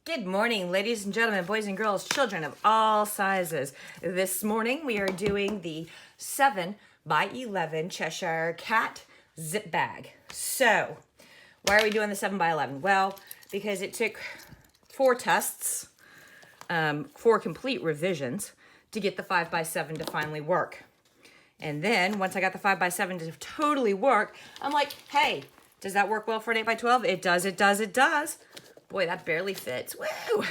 Good morning, ladies and gentlemen, boys and girls, children of all sizes. This morning we are doing the 7 by 11 Cheshire Cat zip bag. So, why are we doing the 7 by 11? Well, because it took 4 tests, 4 complete revisions to get the 5 by 7 to finally work. And then once I got the 5 by 7 to totally work, I'm like, hey, does that work well for an 8 by 12? It does, it does, it does. Boy, that barely fits. Woo!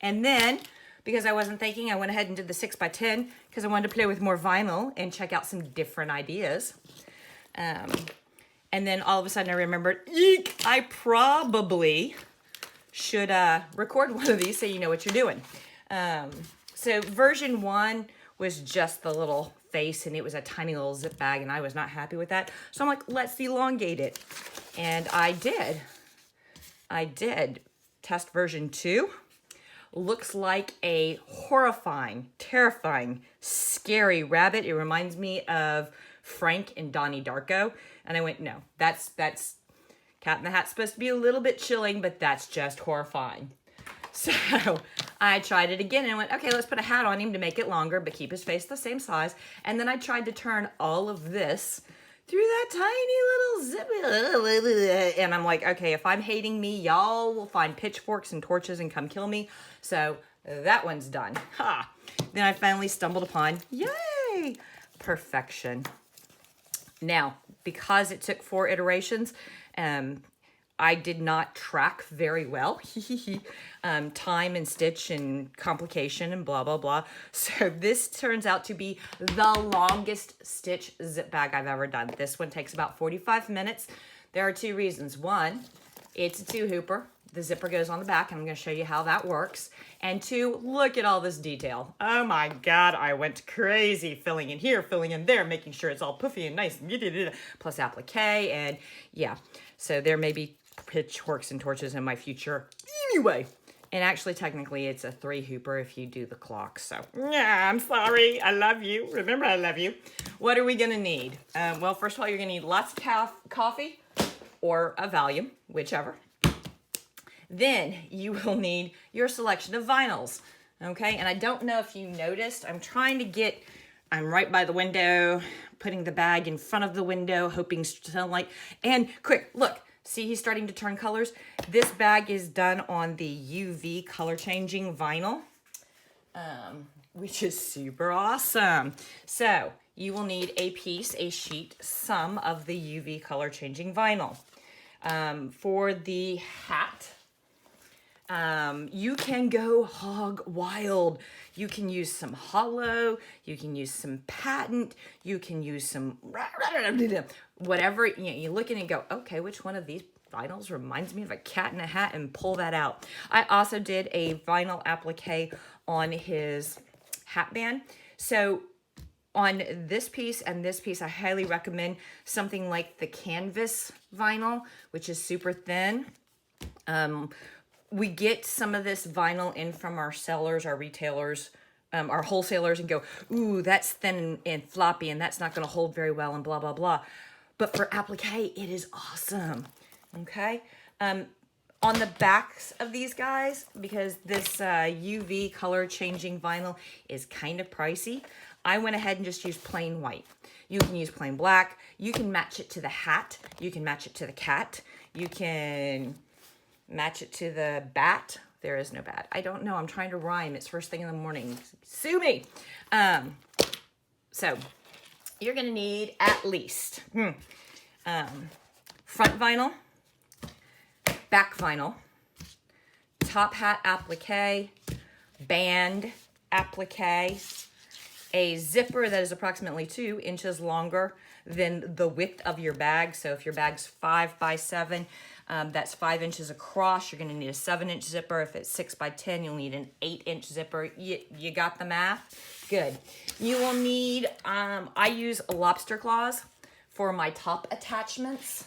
And then, because I wasn't thinking, I went ahead and did the 6 by 10 because I wanted to play with more vinyl and check out some different ideas. And then all of a sudden I remembered, eek, I probably should record one of these so you know what you're doing. So version 1 was just the little face and it was a tiny little zip bag and I was not happy with that. So I'm like, let's elongate it. And I did. Test version 2 looks like a horrifying, terrifying, scary rabbit. It reminds me of Frank and Donnie Darko. And I went, no, that's Cat in the Hat's supposed to be a little bit chilling, but that's just horrifying. So I tried it again and went, okay, let's put a hat on him to make it longer, but keep his face the same size. And then I tried to turn all of this through that tiny little zip. And I'm like, okay, if I'm hating me, y'all will find pitchforks and torches and come kill me. So that one's done. Ha! Then I finally stumbled upon, yay, perfection. Now, because it took 4 iterations, I did not track very well. Time and stitch and complication and blah, blah, blah. So this turns out to be the longest stitch zip bag I've ever done. This one takes about 45 minutes. There are 2 reasons. One, it's a 2-hooper. The zipper goes on the back, and I'm going to show you how that works. And 2, look at all this detail. Oh my God, I went crazy filling in here, filling in there, making sure it's all poofy and nice, plus applique, and yeah. So there may be pitchforks and torches in my future anyway. And actually, technically, it's a 3-hooper if you do the clock. So, yeah, I'm sorry. I love you. Remember, I love you. What are we going to need? Well, first of all, you're going to need lots of coffee or a Valium, whichever. Then you will need your selection of vinyls, okay? And I don't know if you noticed, I'm right by the window, putting the bag in front of the window, hoping sunlight. And quick, look, see he's starting to turn colors? This bag is done on the UV color changing vinyl, which is super awesome. So you will need a sheet, some of the UV color changing vinyl. For the hat, you can go hog wild. You can use some hollow, you can use some patent, you can use some whatever. You look at it and go, okay, which one of these vinyls reminds me of a cat in a hat, and pull that out. I also did a vinyl applique on his hat band. So on this piece and this piece, I highly recommend something like the canvas vinyl, which is super thin. We get some of this vinyl in from our sellers, our retailers, our wholesalers, and go, ooh, that's thin and floppy, and that's not going to hold very well, and blah, blah, blah. But for applique, it is awesome, okay? On the backs of these guys, because this UV color changing vinyl is kind of pricey, I went ahead and just used plain white. You can use plain black. You can match it to the hat. You can match it to the cat. You can match it to the bat. There is no bat. I don't know. I'm trying to rhyme. It's first thing in the morning. Sue me. So you're going to need at least front vinyl, back vinyl, top hat applique, band applique, a zipper that is approximately 2 inches longer than the width of your bag. So if your bag's 5 by 7, that's 5 inches across. You're going to need a 7-inch zipper. If it's 6 by 10, you'll need an 8-inch zipper. You got the math? Good. You will need, I use lobster claws for my top attachments.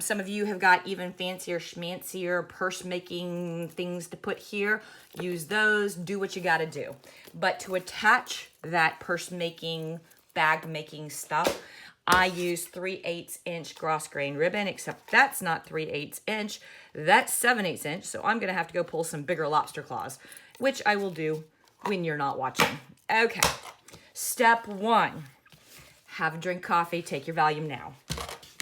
Some of you have got even fancier schmancier purse making things to put here. Use those. Do what you got to do. But to attach that purse making, bag making stuff, I use 3/8 inch cross grain ribbon, except that's not 3/8 inch, that's 7/8 inch. So I'm gonna have to go pull some bigger lobster claws, which I will do when you're not watching. Okay, step 1, have a drink coffee, take your volume now.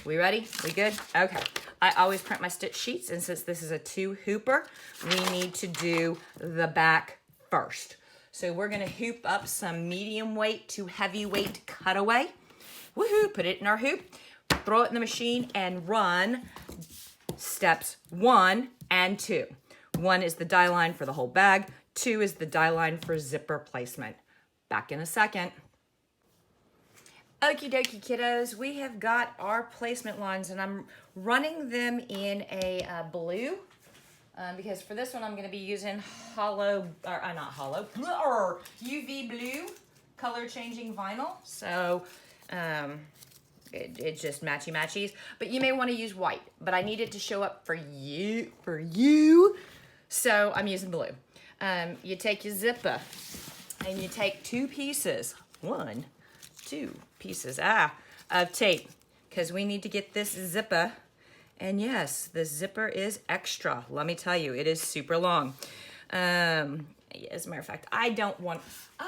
We ready? We good? Okay. I always print my stitch sheets, and since this is a 2 hooper, we need to do the back first. So we're gonna hoop up some medium weight to heavy weight cutaway. Woohoo, put it in our hoop, throw it in the machine, and run steps 1 and 2. 1 is the die line for the whole bag, 2 is the die line for zipper placement. Back in a second. Okie dokie kiddos, we have got our placement lines, and I'm running them in a blue because for this one I'm going to be using UV blue color changing vinyl. So it's just matchy-matchies, but you may want to use white, but I need it to show up for you. So I'm using blue. You take your zipper and you take 2 pieces, 1, 2 pieces of tape, because we need to get this zipper. And yes, the zipper is extra. Let me tell you, it is super long. As a matter of fact, I don't want to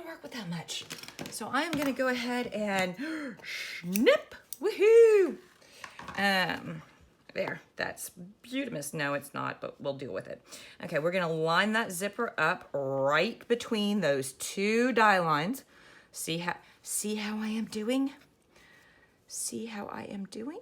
work with that much. So I am gonna go ahead and snip, woohoo. There, that's beautiful. No, it's not, but we'll deal with it. Okay, we're gonna line that zipper up right between those 2 die lines. See how I am doing? See how I am doing?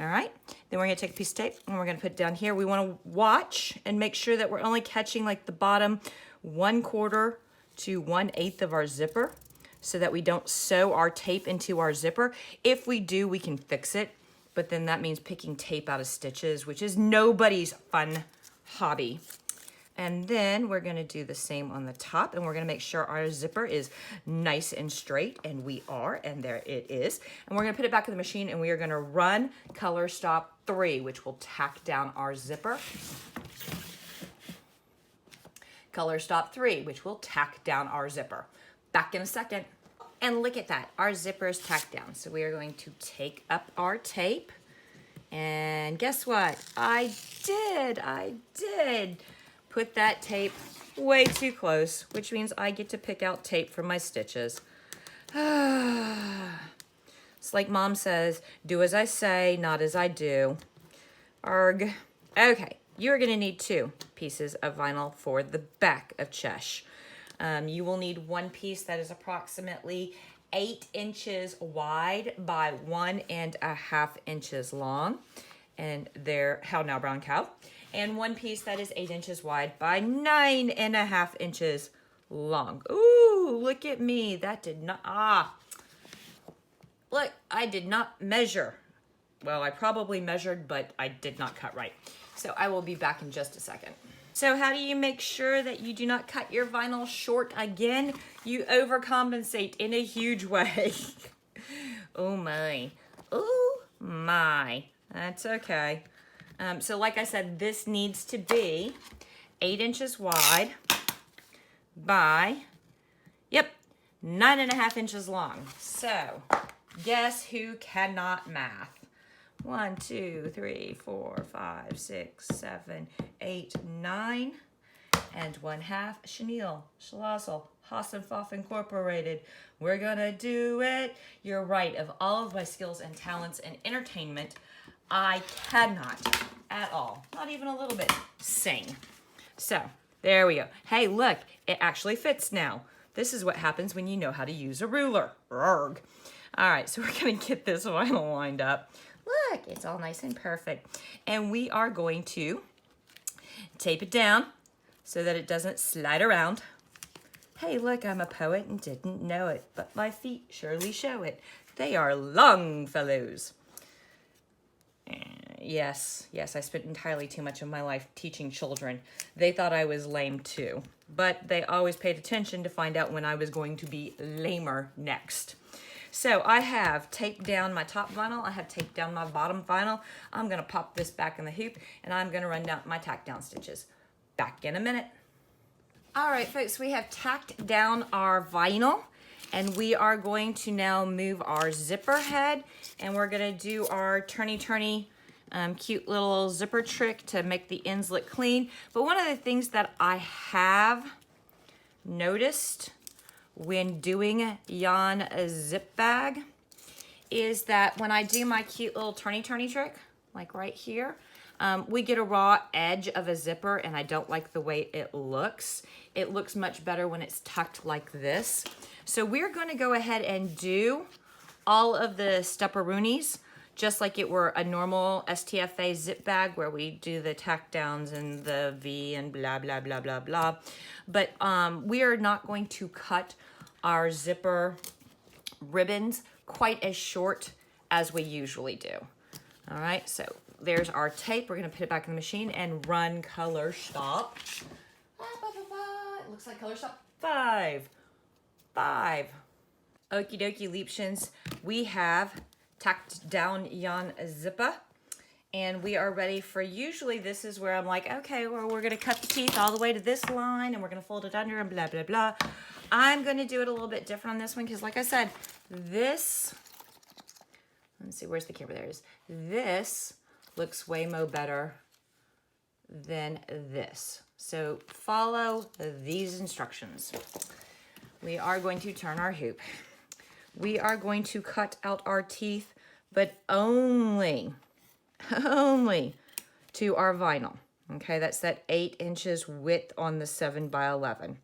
All right, then we're gonna take a piece of tape and we're gonna put it down here. We wanna watch and make sure that we're only catching like the bottom 1/4 to 1/8 of our zipper so that we don't sew our tape into our zipper. If we do, we can fix it, but then that means picking tape out of stitches, which is nobody's fun hobby. And then we're gonna do the same on the top, and we're gonna make sure our zipper is nice and straight, and we are, and there it is. And we're gonna put it back in the machine, and we are gonna run color stop 3, which will tack down our zipper. Color stop 3, which will tack down our zipper. Back in a second. And look at that, our zipper is tacked down. So we are going to take up our tape, and guess what? I did put that tape way too close, which means I get to pick out tape from my stitches. It's like Mom says, do as I say, not as I do. Arg. Okay, you're gonna need 2 pieces of vinyl for the back of Chesh. You will need 1 piece that is approximately 8 inches wide by 1.5 inches long. And there, how now, brown cow? And 1 piece that is 8 inches wide by 9.5 inches long. Ooh, look at me. That did not, look, I did not measure. Well, I probably measured, but I did not cut right. So I will be back in just a second. So how do you make sure that you do not cut your vinyl short again? You overcompensate in a huge way. Oh my, oh my, that's okay. So like I said, this needs to be 8 inches wide by, 9.5 inches long. So guess who cannot math? 1, 2, 3, 4, 5, 6, 7, 8, 9, and 1/2 chenille, Schlossel, Hassenpfaff Incorporated. We're gonna do it. You're right, of all of my skills and talents and entertainment, I cannot at all, not even a little bit, sing. So there we go. Hey, look, it actually fits now. This is what happens when you know how to use a ruler. Arrgh. All right, so we're gonna get this vinyl lined up. Look, it's all nice and perfect. And we are going to tape it down so that it doesn't slide around. Hey, look, I'm a poet and didn't know it, but my feet surely show it. They are Longfellows. Yes, I spent entirely too much of my life teaching children. They thought I was lame too, but they always paid attention to find out when I was going to be lamer next. So I have taped down my top vinyl. I have taped down my bottom vinyl. I'm gonna pop this back in the hoop and I'm gonna run down my tack down stitches. Back in a minute. All right, folks, we have tacked down our vinyl And we are going to now move our zipper head, and we're gonna do our turny, cute little zipper trick to make the ends look clean. But one of the things that I have noticed when doing Jan a zip bag is that when I do my cute little turny trick, like right here, we get a raw edge of a zipper, and I don't like the way it looks. It looks much better when it's tucked like this. So we're gonna go ahead and do all of the stepperoonies just like it were a normal STFA zip bag where we do the tack downs and the V and blah, blah, blah, blah, blah. But we are not going to cut our zipper ribbons quite as short as we usually do. All right, so there's our tape. We're gonna put it back in the machine and run color stop. It looks like color stop 5. Okie dokie, Liebchens. We have tacked down Jan zipper, and we are ready for, usually this is where I'm like, okay, well, we're gonna cut the teeth all the way to this line and we're gonna fold it under and blah, blah, blah. I'm gonna do it a little bit different on this one because like I said, this, let's see, where's the camera? There it is. This looks way more better than this. So follow these instructions. We are going to turn our hoop. We are going to cut out our teeth, but only to our vinyl. Okay, that's that 8 inches width on the 7x11.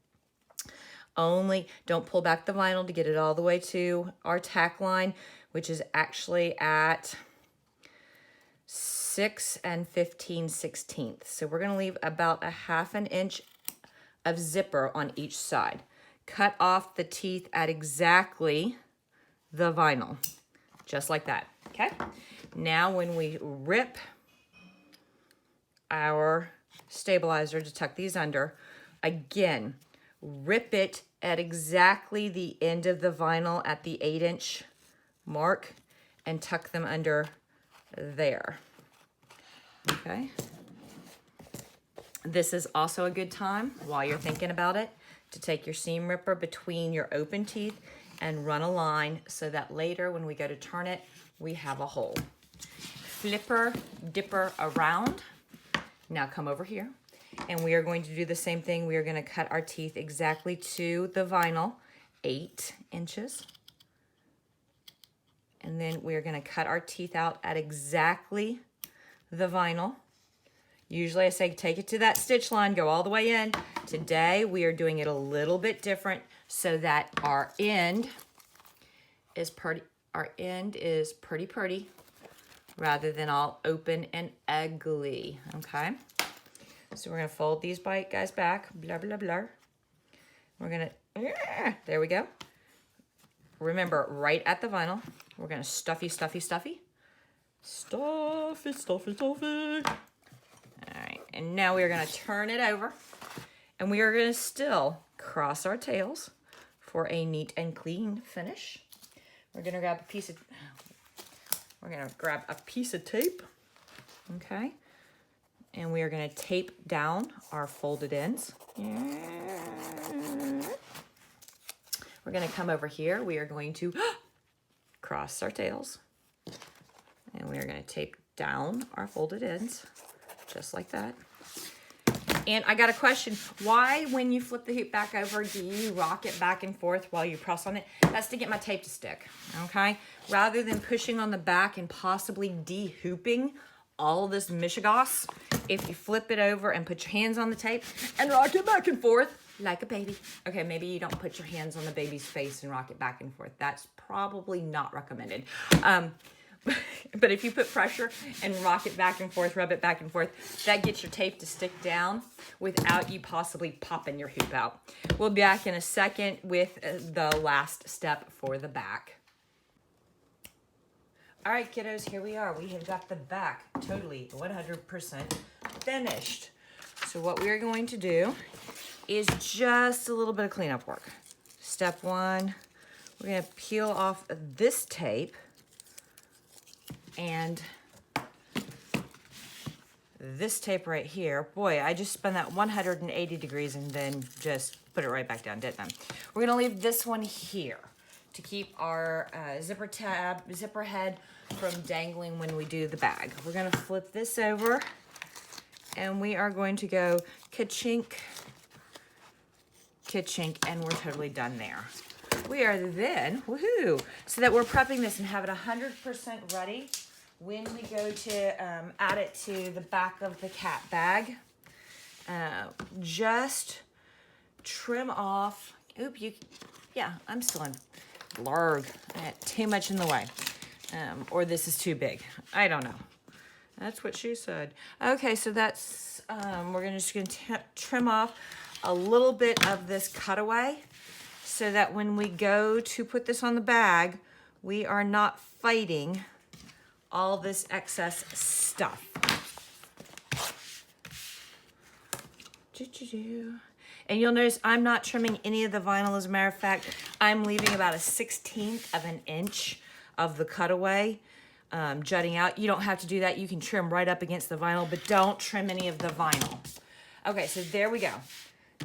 Only, don't pull back the vinyl to get it all the way to our tack line, which is actually at 6 15/16. So we're gonna leave about a 1/2 inch of zipper on each side. Cut off the teeth at exactly the vinyl, just like that, okay? Now when we rip our stabilizer to tuck these under, again, rip it at exactly the end of the vinyl at the 8 inch mark and tuck them under there, okay? This is also a good time, while you're thinking about it, to take your seam ripper between your open teeth and run a line so that later when we go to turn it, we have a hole. Flipper, dipper around. Now come over here, and we are going to do the same thing. We are gonna cut our teeth exactly to the vinyl, 8 inches. And then we are gonna cut our teeth out at exactly the vinyl. Usually I say take it to that stitch line, go all the way in. Today we are doing it a little bit different so that our end is pretty, rather than all open and ugly, okay? So we're gonna fold these guys back, blah, blah, blah. We're gonna, there we go. Remember, right at the vinyl, we're gonna stuffy. All right, and now we are gonna turn it over, and we are gonna still cross our tails for a neat and clean finish. We're gonna grab a piece of tape, okay? And we are gonna tape down our folded ends. We're gonna come over here. We are going to cross our tails, and we are gonna tape down our folded ends, just like that. And I got a question. Why, when you flip the hoop back over, do you rock it back and forth while you press on it? That's to get my tape to stick, okay? Rather than pushing on the back and possibly de-hooping all this mishigas, if you flip it over and put your hands on the tape and rock it back and forth like a baby. Okay, maybe you don't put your hands on the baby's face and rock it back and forth. That's probably not recommended. But if you put pressure and rock it back and forth, rub it back and forth, that gets your tape to stick down without you possibly popping your hoop out. We'll be back in a second with the last step for the back. All right, kiddos, here we are. We have got the back totally 100% finished. So what we are going to do is just a little bit of cleanup work. Step 1, we're gonna peel off this tape, and this tape right here, boy, I just spun that 180 degrees and then just put it right back down, didn't I? We're gonna leave this one here. to keep our zipper head from dangling when we do the bag. We're gonna flip this over and we are going to go ka-chink, ka-chink, and we're totally done there. We are then, woohoo, so that we're prepping this and have it 100% ready when we go to add it to the back of the cat bag. Just trim off, I'm still in blurg. I had too much in the way. Or this is too big. I don't know. That's what she said. Okay, so that's, we're just gonna trim off a little bit of this cutaway so that when we go to put this on the bag, we are not fighting all this excess stuff. And you'll notice I'm not trimming any of the vinyl. As a matter of fact, I'm leaving about a 1/16 of an inch of the cutaway jutting out. You don't have to do that. You can trim right up against the vinyl, but don't trim any of the vinyl. Okay, so there we go.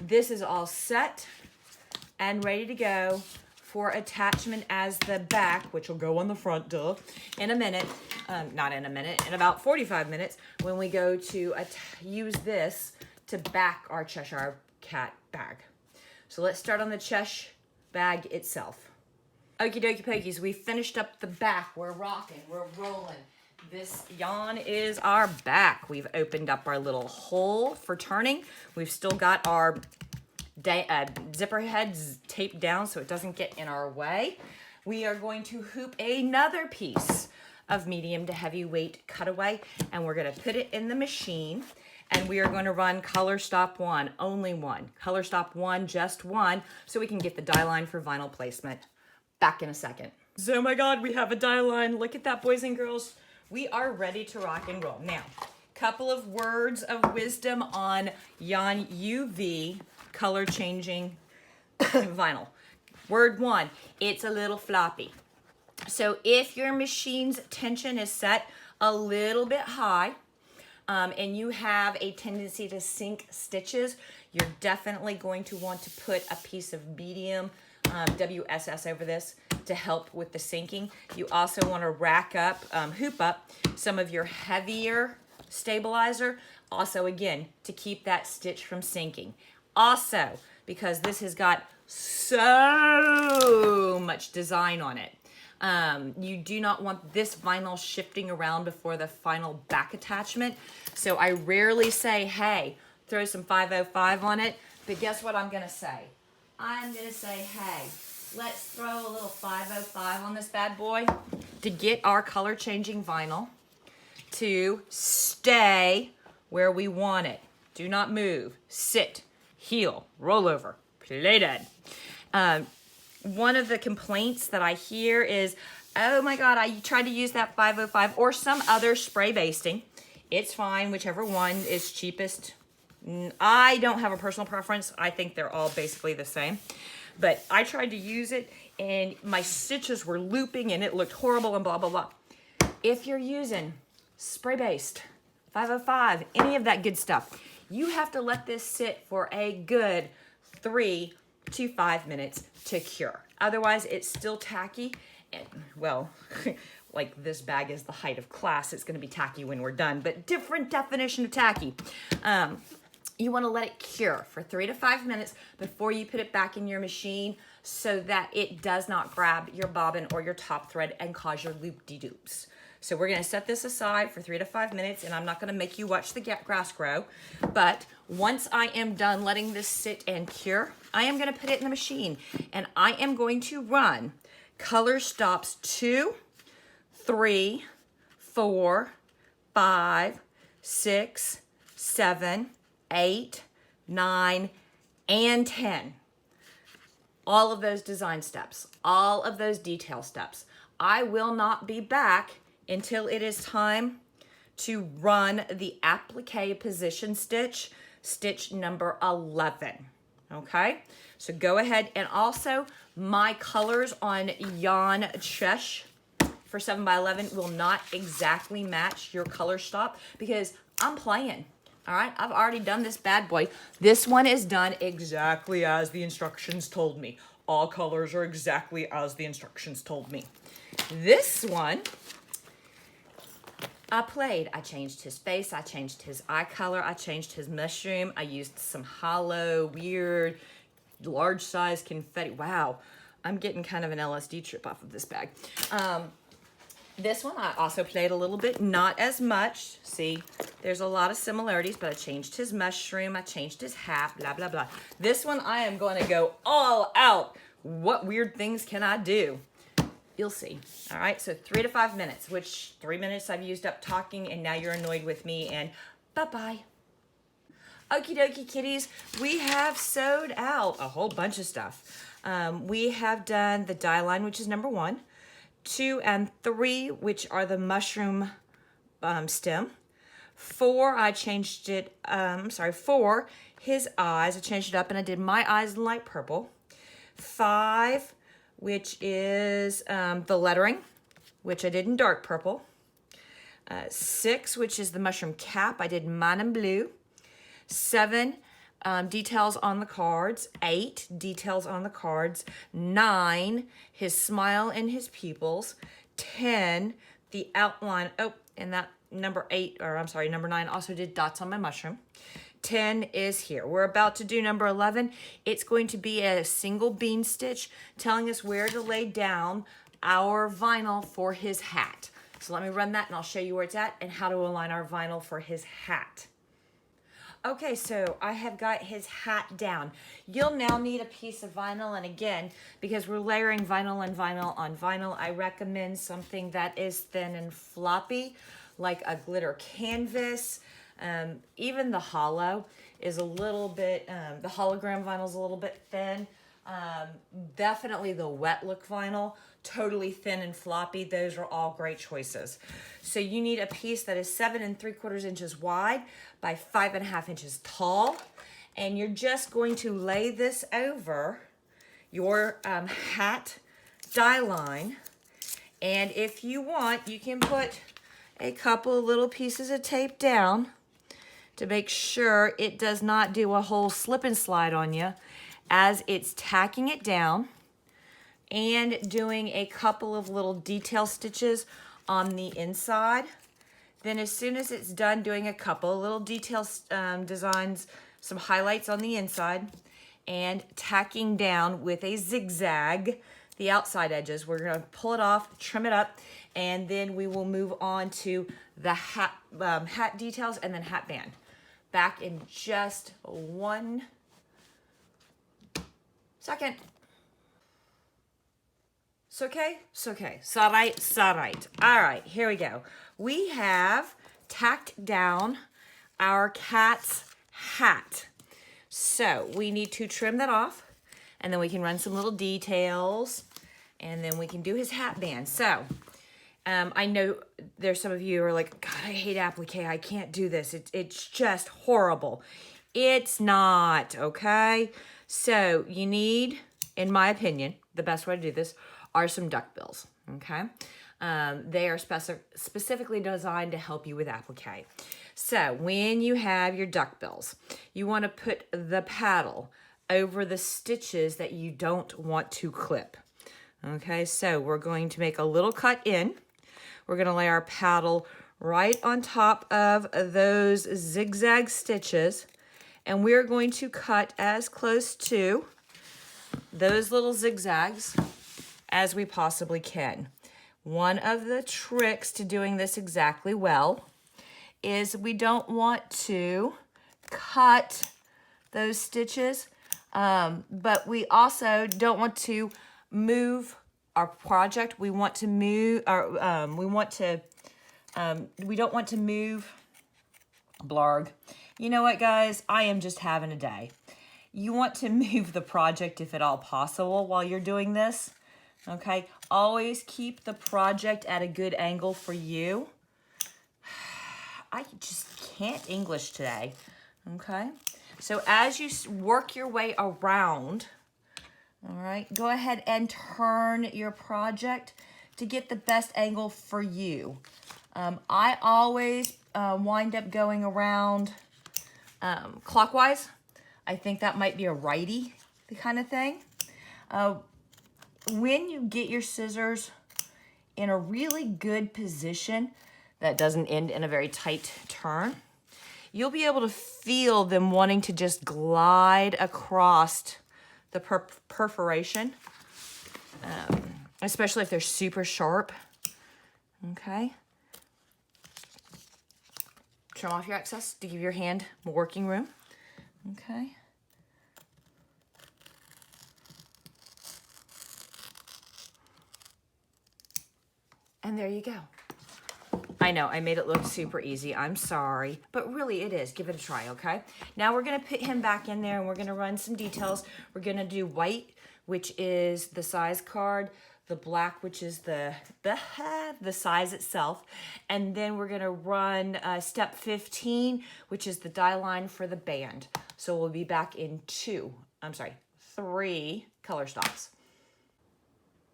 This is all set and ready to go for attachment as the back, which will go on the front, duh, in a minute. Not in a minute, in about 45 minutes when we go to use this to back our Cheshire Cat bag. So let's start on the Chesh bag itself. Okie dokie pokies, we finished up the back. We're rocking, we're rolling. This yarn is our back. We've opened up our little hole for turning. We've still got our zipper heads taped down so it doesn't get in our way. We are going to hoop another piece of medium to heavyweight cutaway, and we're gonna put it in the machine, and we are going to run color stop one, only one. Color stop one, just one, so we can get the die line for vinyl placement. Back in a second. So, oh my God, we have a die line. Look at that, boys and girls. We are ready to rock and roll. Now, couple of words of wisdom on Yan UV color changing vinyl. Word one, it's a little floppy. So if your machine's tension is set a little bit high, and you have a tendency to sink stitches, you're definitely going to want to put a piece of medium WSS over this to help with the sinking. You also want to rack up, hoop up some of your heavier stabilizer, also again, to keep that stitch from sinking. Also, because this has got so much design on it, you do not want this vinyl shifting around before the final back attachment. So I rarely say, hey, throw some 505 on it, but guess what I'm gonna say? I'm gonna say, hey, let's throw a little 505 on this bad boy to get our color changing vinyl to stay where we want it. Do not move, sit, heel, roll over, play dead. One of the complaints that I hear is, oh my God, I tried to use that 505 or some other spray basting. It's fine, whichever one is cheapest. I don't have a personal preference. I think they're all basically the same. But I tried to use it and my stitches were looping and it looked horrible and blah, blah, blah. If you're using spray based, 505, any of that good stuff, you have to let this sit for a good 3 to 5 minutes to cure. Otherwise, it's still tacky. And, well, like this bag is the height of class. It's going to be tacky when we're done, but different definition of tacky. You want to let it cure for 3 to 5 minutes before you put it back in your machine so that it does not grab your bobbin or your top thread and cause your loop-de-doops. So we're going to set this aside for 3 to 5 minutes, and I'm not going to make you watch the grass grow. But once I am done letting this sit and cure, I am going to put it in the machine, and I am going to run color stops 2, 3, 4, 5, 6, 7, 8, 9, and 10. All of those design steps, all of those detail steps. I will not be back until it is time to run the applique position stitch, stitch number 11, okay? So go ahead, and also my colors on Yan Chesh for 7x11 will not exactly match your color stop because I'm playing. All right, I've already done this bad boy. This one is done exactly as the instructions told me. all colors are exactly as the instructions told me. This one, I played. I changed his face. I changed his eye color. I changed his mushroom. I used some hollow, weird, large size confetti. Wow, I'm getting kind of an LSD trip off of this bag. This one I also played a little bit, not as much. See, there's a lot of similarities, but I changed his mushroom. I changed his hat, blah, blah, blah. This one I am going to go all out. What weird things can I do? You'll see. All right, so 3 to 5 minutes, which 3 minutes I've used up talking, and now you're annoyed with me, and bye-bye. Okie dokie kitties, we have sewed out a whole bunch of stuff. We have done the die line, which is number 1, 2 and 3, which are the mushroom stem. 4, I changed it, 4, his eyes, I changed it up and I did my eyes in light purple. 5, which is the lettering, which I did in dark purple. 6, which is the mushroom cap, I did mine in blue. 7, details on the cards. 8, details on the cards. 9, his smile and his pupils. 10, the outline. Oh, and that number 9 also did dots on my mushroom. 10 is here. We're about to do number 11. It's going to be a single bean stitch telling us where to lay down our vinyl for his hat. So let me run that and I'll show you where it's at and how to align our vinyl for his hat. Okay, so I have got his hat down. You'll now need a piece of vinyl, and again, because we're layering vinyl and vinyl on vinyl, I recommend something that is thin and floppy, like a glitter canvas. Even the hollow is a little bit, the hologram vinyl is a little bit thin. Definitely the wet look vinyl, totally thin and floppy. Those are all great choices. So you need a piece that is 7 3/4 inches wide by 5 1/2 inches tall. And you're just going to lay this over your hat die line. And if you want, you can put a couple of little pieces of tape down to make sure it does not do a whole slip and slide on you as it's tacking it down and doing a couple of little detail stitches on the inside. Then as soon as it's done doing a couple of little detail designs, some highlights on the inside, and tacking down with a zigzag the outside edges, we're going to pull it off, trim it up, and then we will move on to the hat details and then hat band. Back in just 1 second. It's okay. Right. All right, here we go. We have tacked down our cat's hat. So we need to trim that off, and then we can run some little details, and then we can do his hat band. So I know there's some of you who are like, God, I hate applique. I can't do this. It's just horrible. It's not, okay? So you need, in my opinion, the best way to do this are some duckbills, okay? They are specifically designed to help you with applique. So when you have your duckbills, you want to put the paddle over the stitches that you don't want to clip. Okay, so we're going to make a little cut in. We're going to lay our paddle right on top of those zigzag stitches, and we're going to cut as close to those little zigzags as we possibly can. One of the tricks to doing this exactly well is we don't want to cut those stitches, but we also don't want to move our project. We want to move, we don't want to move, blarg. You know what, guys? I am just having a day. You want to move the project if at all possible while you're doing this, okay? Always keep the project at a good angle for you. I just can't English today, okay? So as you work your way around, all right, go ahead and turn your project to get the best angle for you. I always wind up going around clockwise. I think that might be a righty kind of thing. When you get your scissors in a really good position that doesn't end in a very tight turn, you'll be able to feel them wanting to just glide across the perforation, especially if they're super sharp. Okay. Trim off your excess to give your hand more working room. Okay. And there you go. I know, I made it look super easy. I'm sorry, but really it is. Give it a try, okay? Now we're gonna put him back in there and we're gonna run some details. We're gonna do white, which is the size card, the black, which is the size itself, and then we're gonna run step 15, which is the die line for the band. So we'll be back in 3 color stops.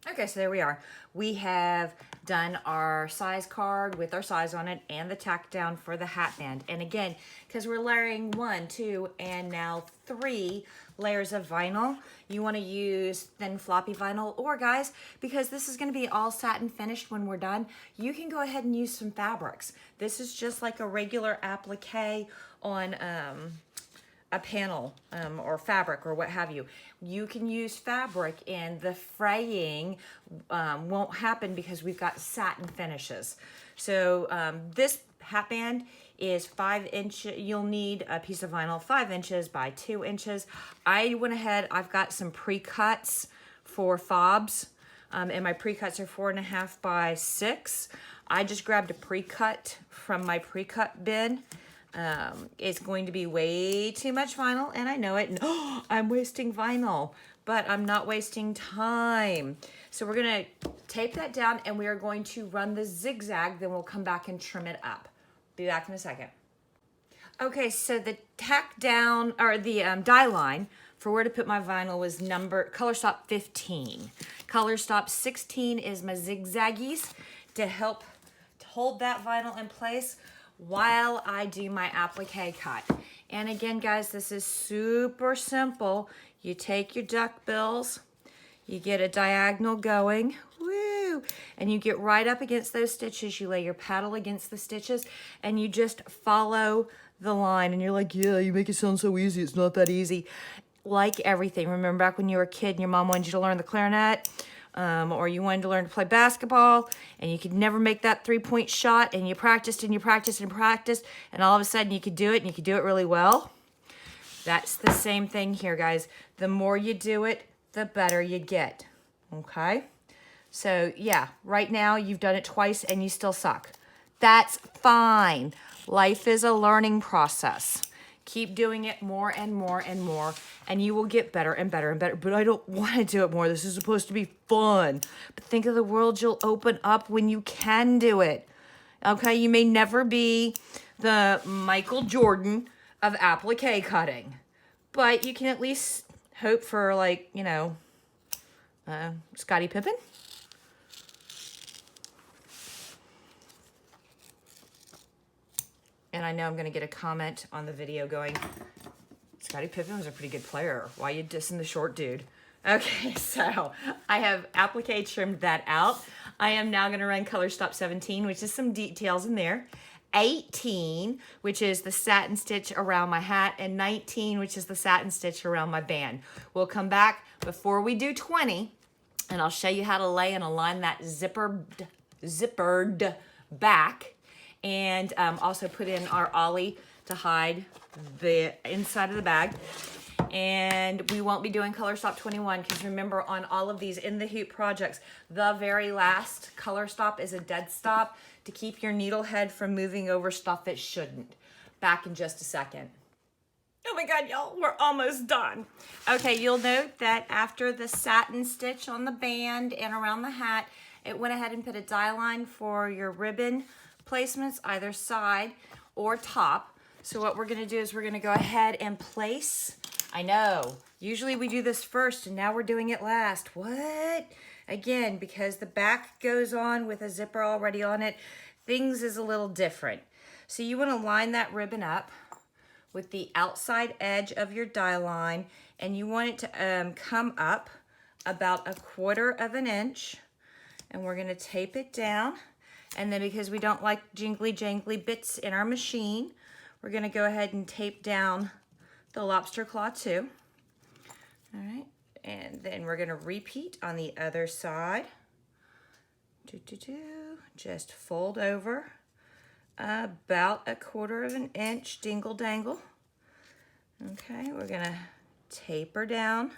Okay, so there we are. We have done our size card with our size on it and the tack down for the hat band. And again, because we're layering 1, 2, and now 3 layers of vinyl, you want to use thin floppy vinyl, or guys, because this is going to be all satin finished when we're done, you can go ahead and use some fabrics. This is just like a regular applique on a panel or fabric or what have you. You can use fabric and the fraying won't happen because we've got satin finishes. So this hat band is 5 inches. You'll need a piece of vinyl 5 inches by 2 inches. I went ahead, I've got some pre-cuts for fobs, and my pre-cuts are 4.5 by 6. I just grabbed a pre-cut from my pre-cut bin. It's going to be way too much vinyl, and I know it. And, I'm wasting vinyl, but I'm not wasting time. So we're gonna tape that down, and we are going to run the zigzag, then we'll come back and trim it up. Be back in a second. Okay, so the tack down, or the die line for where to put my vinyl was color stop 15. Color stop 16 is my zigzaggies to help hold that vinyl in place while I do my applique cut. And again, guys, this is super simple. You take your duck bills, you get a diagonal going, woo, and you get right up against those stitches. You lay your paddle against the stitches, and you just follow the line. And you're like, yeah, you make it sound so easy. It's not that easy. Like everything. Remember back when you were a kid and your mom wanted you to learn the clarinet? Or you wanted to learn to play basketball and you could never make that 3-point shot, and you practiced and you practiced and practiced, and all of a sudden you could do it, and you could do it really well. That's the same thing here, guys. The more you do it, the better you get. Okay? So yeah, right now you've done it twice and you still suck. That's fine. Life is a learning process. Keep doing it more and more and more, and you will get better and better and better. But I don't want to do it more. This is supposed to be fun. But think of the world you'll open up when you can do it. Okay, you may never be the Michael Jordan of applique cutting, but you can at least hope for, like, you know, Scottie Pippen. And I know I'm going to get a comment on the video going, Scottie Pippen was a pretty good player. Why are you dissing the short dude? Okay, so I have applique trimmed that out. I am now going to run color stop 17, which is some details in there. 18, which is the satin stitch around my hat, and 19, which is the satin stitch around my band. We'll come back before we do 20, and I'll show you how to lay and align that zippered back. And also put in our ollie to hide the inside of the bag. And we won't be doing color stop 21 because remember, on all of these in the hoop projects, the very last color stop is a dead stop to keep your needle head from moving over stuff it shouldn't. Back in just a second. Oh my God, y'all, we're almost done. Okay, you'll note that after the satin stitch on the band and around the hat, it went ahead and put a die line for your ribbon placements either side or top. So what we're going to do is we're going to go ahead and place. I know, usually we do this first and now we're doing it last. What? Again, because the back goes on with a zipper already on it, things is a little different. So you want to line that ribbon up with the outside edge of your die line, and you want it to come up about 1/4 of an inch, and we're gonna tape it down. And then because we don't like jingly jangly bits in our machine, we're gonna go ahead and tape down the lobster claw too. All right, and then we're gonna repeat on the other side. Just fold over about 1/4 of an inch, dingle dangle. Okay, we're gonna taper down,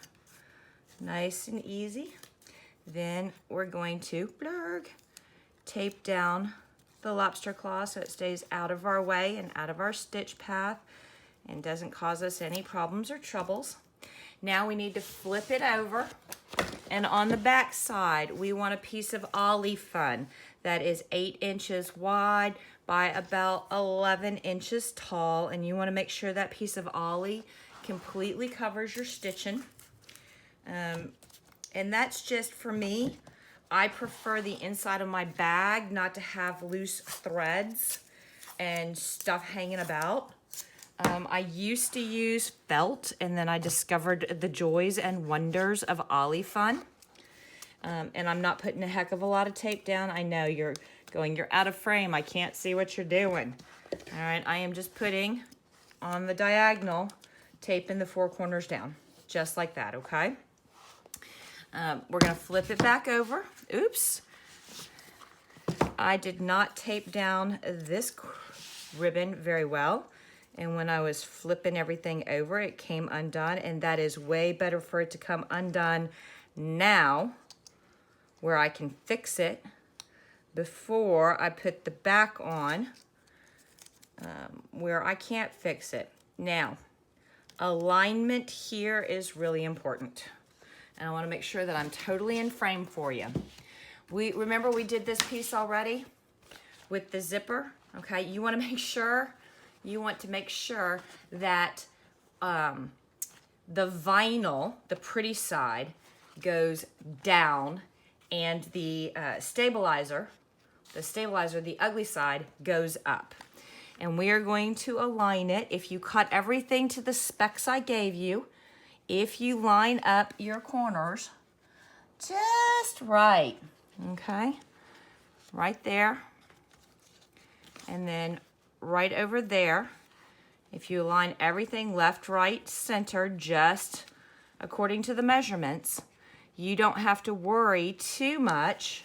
nice and easy. Then we're going to tape down the lobster claw so it stays out of our way and out of our stitch path and doesn't cause us any problems or troubles. Now we need to flip it over, and on the back side we want a piece of ollie fun that is 8 inches wide by about 11 inches tall, and you want to make sure that piece of ollie completely covers your stitching. And that's just for me. I prefer the inside of my bag not to have loose threads and stuff hanging about. I used to use felt, and then I discovered the joys and wonders of ollie fun. And I'm not putting a heck of a lot of tape down. I know you're going, you're out of frame. I can't see what you're doing. All right, I am just putting on the diagonal, taping the 4 corners down, just like that, okay? We're gonna flip it back over. Oops. I did not tape down this ribbon very well. And when I was flipping everything over, it came undone, and that is way better for it to come undone now, where I can fix it before I put the back on, where I can't fix it. Now, alignment here is really important. And I want to make sure that I'm totally in frame for you. Remember we did this piece already with the zipper, okay? You want to make sure that the vinyl, the pretty side, goes down, and the stabilizer, the ugly side, goes up. And we are going to align it. If you cut everything to the specs I gave you, if you line up your corners just right, okay? Right there. And then right over there. If you align everything left, right, center, just according to the measurements, you don't have to worry too much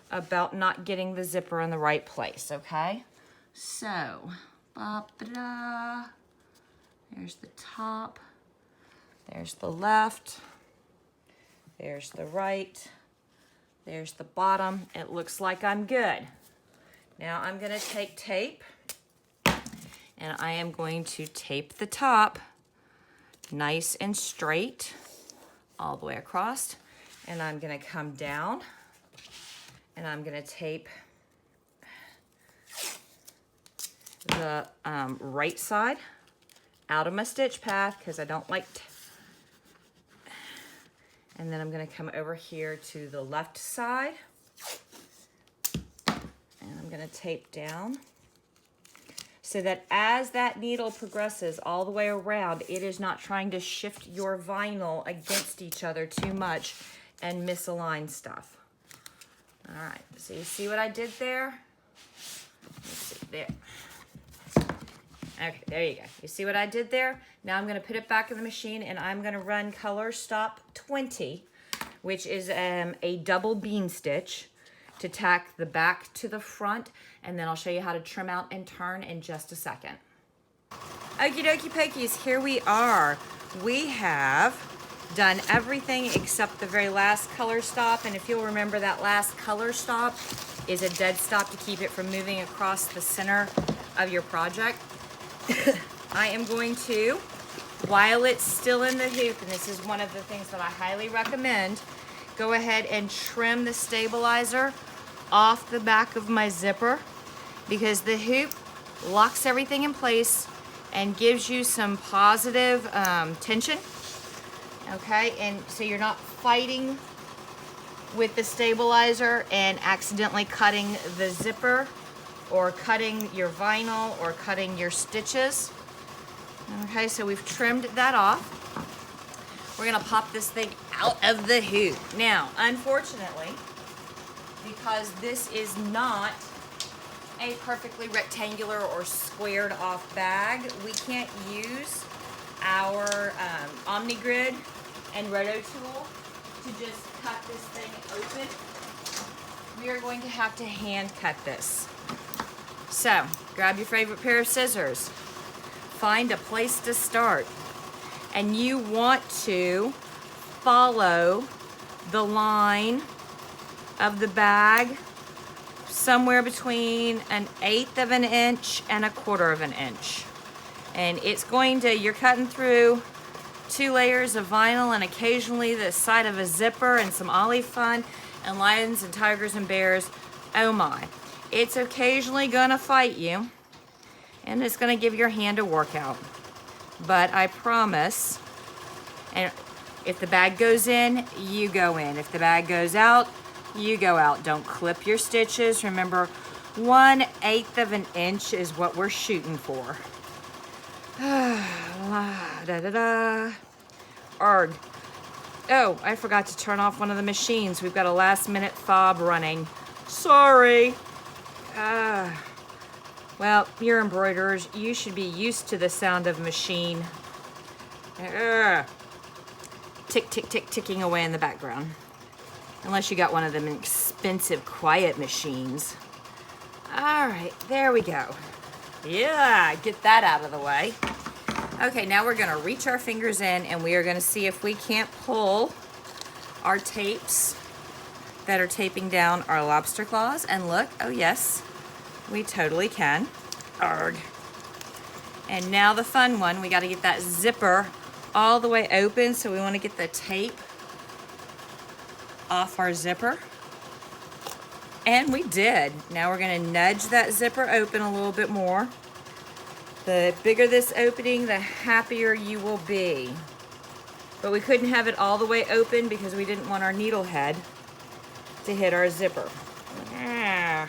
about not getting the zipper in the right place, okay? So, there's the top. There's the left, there's the right, there's the bottom. It looks like I'm good. Now I'm gonna take tape, and I am going to tape the top nice and straight all the way across. And I'm gonna come down, and I'm gonna tape the right side out of my stitch path because I don't like and then I'm gonna come over here to the left side, and I'm gonna tape down so that as that needle progresses all the way around, it is not trying to shift your vinyl against each other too much and misalign stuff. All right, so you see what I did there? Let's see, there. Okay, there you go. You see what I did there? Now I'm gonna put it back in the machine, and I'm gonna run color stop 20, which is a double bean stitch to tack the back to the front, and then I'll show you how to trim out and turn in just a second. Okie dokie pokies, here we are. We have done everything except the very last color stop, and if you'll remember, that last color stop is a dead stop to keep it from moving across the center of your project. I am going to, while it's still in the hoop, and this is one of the things that I highly recommend, go ahead and trim the stabilizer off the back of my zipper, because the hoop locks everything in place and gives you some positive tension, okay? And so you're not fighting with the stabilizer and accidentally cutting the zipper, or cutting your vinyl, or cutting your stitches. Okay, so we've trimmed that off. We're gonna pop this thing out of the hoop. Now, unfortunately, because this is not a perfectly rectangular or squared off bag, we can't use our OmniGrid and Roto tool to just cut this thing open. We are going to have to hand cut this. So, grab your favorite pair of scissors. Find a place to start. And you want to follow the line of the bag somewhere between 1/8 of an inch and 1/4 of an inch. And it's going to, you're cutting through 2 layers of vinyl and occasionally the side of a zipper and some ollie fun and lions and tigers and bears. Oh my. It's occasionally gonna fight you and it's gonna give your hand a workout. But I promise, and if the bag goes in, you go in. If the bag goes out, you go out. Don't clip your stitches. Remember, 1/8 of an inch is what we're shooting for. Arg. Oh, I forgot to turn off one of the machines. We've got a last minute fob running. Sorry. Well, you're embroiderers. You should be used to the sound of machine. Tick, tick, tick, ticking away in the background. Unless you got one of them expensive quiet machines. All right, there we go. Yeah, get that out of the way. Okay, now we're gonna reach our fingers in and we are gonna see if we can't pull our tapes that are taping down our lobster claws. And look, oh yes, we totally can. Arg. And now the fun one, we gotta get that zipper all the way open, so we wanna get the tape off our zipper. And we did. Now we're gonna nudge that zipper open a little bit more. The bigger this opening, the happier you will be. But we couldn't have it all the way open because we didn't want our needle head to hit our zipper. Ah.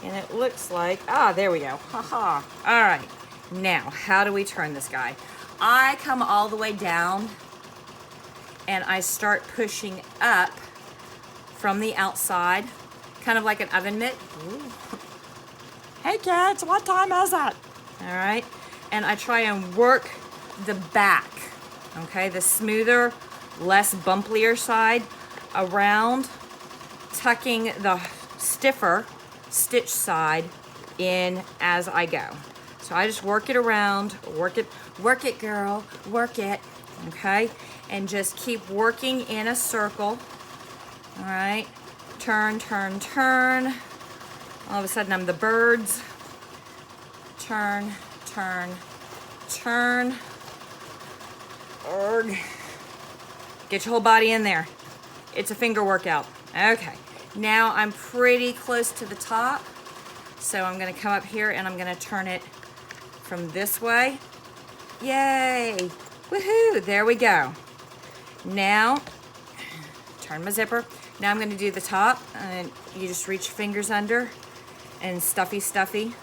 And it looks like, there we go. Haha. All right. Now, how do we turn this guy? I come all the way down and I start pushing up from the outside, kind of like an oven mitt. Ooh. Hey kids, what time is it? All right. And I try and work the back, okay? The smoother, less bumplier side around, tucking the stiffer stitch side in as I go. So I just work it around, work it girl, work it, okay? And just keep working in a circle, all right? Turn, turn, turn. All of a sudden I'm the birds. Turn, turn, turn. Erg. Get your whole body in there. It's a finger workout. Okay. Now I'm pretty close to the top. So I'm gonna come up here and I'm gonna turn it from this way. Yay! Woohoo! There we go. Now, turn my zipper. Now I'm gonna do the top, and you just reach your fingers under, and stuffy, stuffy,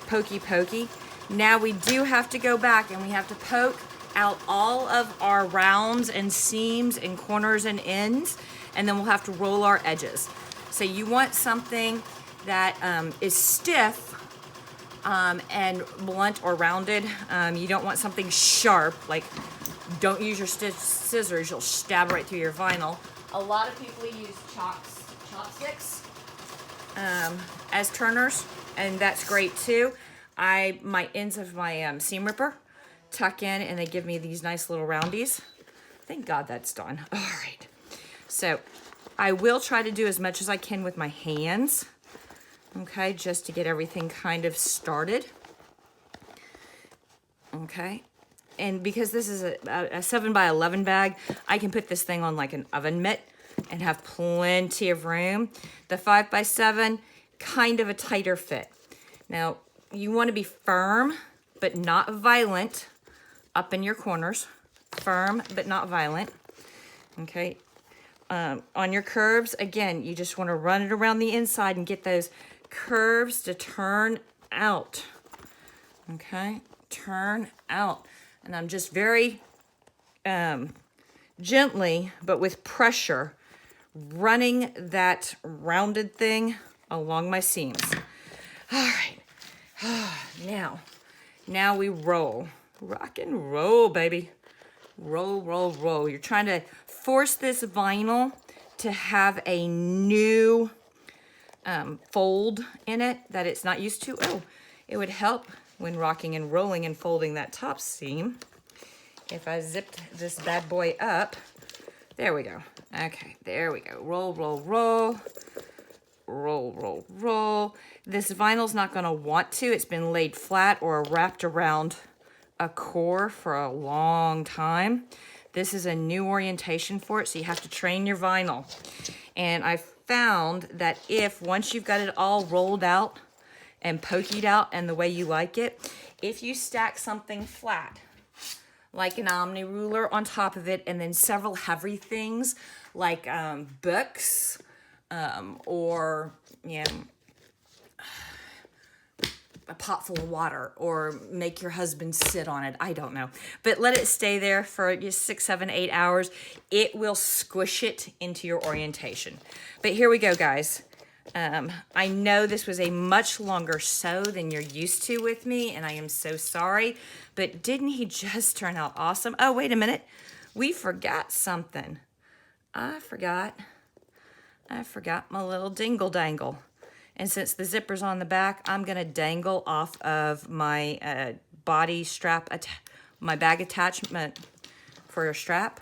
pokey, pokey. Now we do have to go back and we have to poke out all of our rounds and seams and corners and ends, and then we'll have to roll our edges. So you want something that is stiff and blunt or rounded. You don't want something sharp, like don't use your scissors, you'll stab right through your vinyl. A lot of people use chopsticks as turners, and that's great too. My ends of my seam ripper tuck in and they give me these nice little roundies. Thank God that's done. All right. So I will try to do as much as I can with my hands, okay, just to get everything kind of started. Okay. And because this is a 7x11 bag, I can put this thing on like an oven mitt and have plenty of room. The 5x7, kind of a tighter fit. Now, you want to be firm, but not violent up in your corners. Firm, but not violent. Okay. On your curves, again, you just want to run it around the inside and get those curves to turn out. Okay, turn out. And I'm just very gently, but with pressure, running that rounded thing along my seams. All right, now we roll. Rock and roll, baby. Roll, roll, roll. You're trying to force this vinyl to have a new fold in it that it's not used to. Oh, it would help when rocking and rolling and folding that top seam if I zipped this bad boy up. There we go. Okay, there we go. Roll, roll, roll. Roll, roll, roll. This vinyl's not going to want to. It's been laid flat or wrapped around a core for a long time. This is a new orientation for it, so you have to train your vinyl. And I found that if once you've got it all rolled out and pokeyed out and the way you like it, if you stack something flat, like an omni ruler on top of it, and then several heavy things like books or a pot full of water, or make your husband sit on it. I don't know. But let it stay there for just 6, 7, 8 hours. It will squish it into your orientation. But here we go, guys. I know this was a much longer sew than you're used to with me, and I am so sorry. But didn't he just turn out awesome? Oh, wait a minute. We forgot something. I forgot my little dingle dangle. And since the zipper's on the back, I'm going to dangle off of my body strap, my bag attachment for your strap.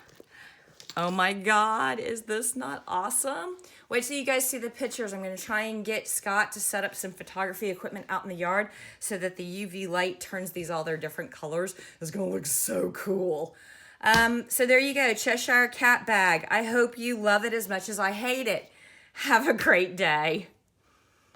Oh my God, is this not awesome? Wait till you guys see the pictures. I'm going to try and get Scott to set up some photography equipment out in the yard so that the UV light turns these all their different colors. It's going to look so cool. So there you go, Cheshire Cat bag. I hope you love it as much as I hate it. Have a great day.